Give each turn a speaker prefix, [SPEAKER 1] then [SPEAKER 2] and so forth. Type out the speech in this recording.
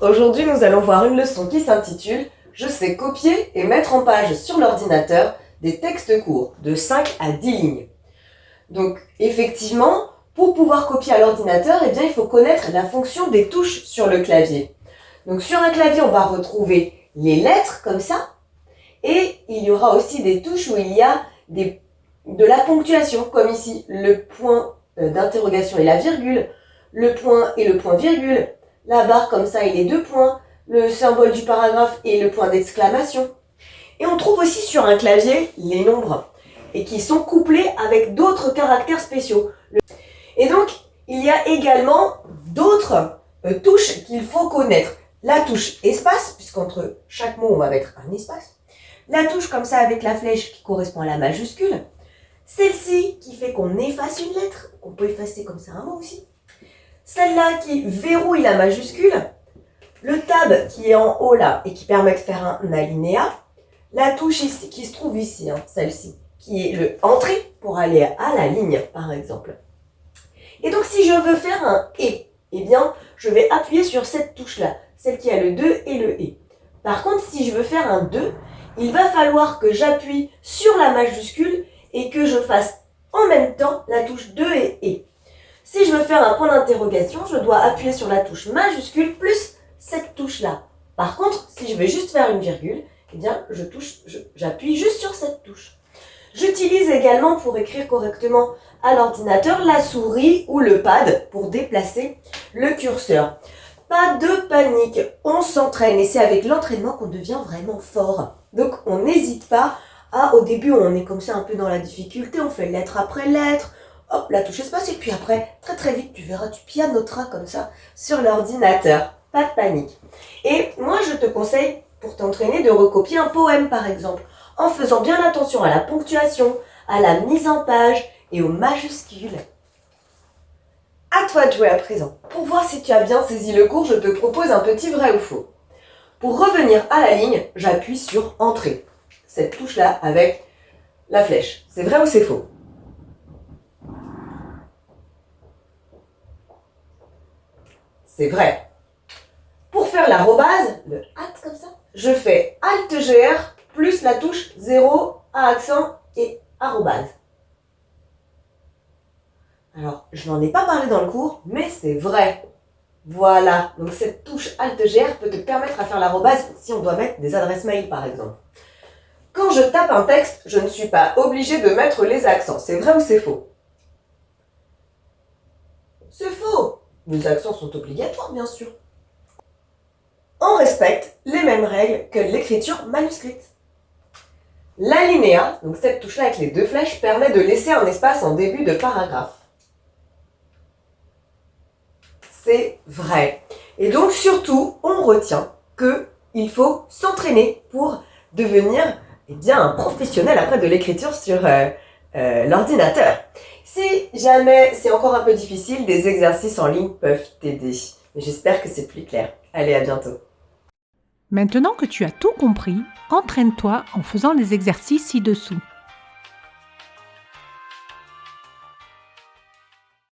[SPEAKER 1] Aujourd'hui nous allons voir une leçon qui s'intitule « Je sais copier et mettre en page sur l'ordinateur des textes courts de 5 à 10 lignes ». Donc effectivement, pour pouvoir copier à l'ordinateur, eh bien, il faut connaître la fonction des touches sur le clavier. Donc sur un clavier, on va retrouver les lettres comme ça, et il y aura aussi des touches où il y a de la ponctuation, comme ici, le point d'interrogation et la virgule, le point et le point-virgule, la barre comme ça et les deux points, le symbole du paragraphe et le point d'exclamation. Et on trouve aussi sur un clavier les nombres, et qui sont couplés avec d'autres caractères spéciaux. Et donc, il y a également d'autres touches qu'il faut connaître. La touche espace, puisqu'entre chaque mot, on va mettre un espace. La touche comme ça avec la flèche qui correspond à la majuscule. Celle-ci qui fait qu'on efface une lettre, qu'on peut effacer comme ça un mot aussi. Celle-là qui verrouille la majuscule. Le tab qui est en haut là et qui permet de faire un alinéa. La touche ici, qui se trouve ici, celle-ci, qui est le entrée pour aller à la ligne par exemple. Et donc si je veux faire un « et », eh bien je vais appuyer sur cette touche-là, celle qui a le 2 et le « et ». Par contre, si je veux faire un « 2 », il va falloir que j'appuie sur la majuscule et que je fasse en même temps la touche 2 et « et ». Si je veux faire un point d'interrogation, je dois appuyer sur la touche majuscule plus cette touche-là. Par contre, si je veux juste faire une virgule, eh bien j'appuie juste sur cette touche. J'utilise également pour écrire correctement à l'ordinateur la souris ou le pad pour déplacer le curseur. Pas de panique, on s'entraîne et c'est avec l'entraînement qu'on devient vraiment fort. Donc on n'hésite pas au début on est comme ça un peu dans la difficulté, on fait lettre après lettre, hop la touche espace et puis après très vite tu verras, tu pianoteras comme ça sur l'ordinateur. Pas de panique. Et moi je te conseille pour t'entraîner de recopier un poème par exemple, en faisant bien attention à la ponctuation, à la mise en page et aux majuscules. À toi de jouer à présent. Pour voir si tu as bien saisi le cours, je te propose un petit vrai ou faux. Pour revenir à la ligne, j'appuie sur Entrée. Cette touche-là avec la flèche. C'est vrai ou c'est faux? C'est vrai. Pour faire l'arrobase, le hâte comme ça, je fais Alt-GR plus la touche 0, A accent et arrobase. Alors, je n'en ai pas parlé dans le cours, mais c'est vrai. Voilà, donc cette touche Alt-GR peut te permettre à faire l'arrobase si on doit mettre des adresses mail par exemple. Quand je tape un texte, je ne suis pas obligée de mettre les accents. C'est vrai ou c'est faux? C'est faux. Les accents sont obligatoires, bien sûr. On respecte les mêmes règles que l'écriture manuscrite. L'alinéa, donc cette touche-là avec les deux flèches, permet de laisser un espace en début de paragraphe. C'est vrai. Et donc surtout, on retient qu'il faut s'entraîner pour devenir un professionnel après de l'écriture sur l'ordinateur. Si jamais c'est encore un peu difficile, des exercices en ligne peuvent t'aider. Mais j'espère que c'est plus clair. Allez, à bientôt.
[SPEAKER 2] Maintenant que tu as tout compris, entraîne-toi en faisant les exercices ci-dessous.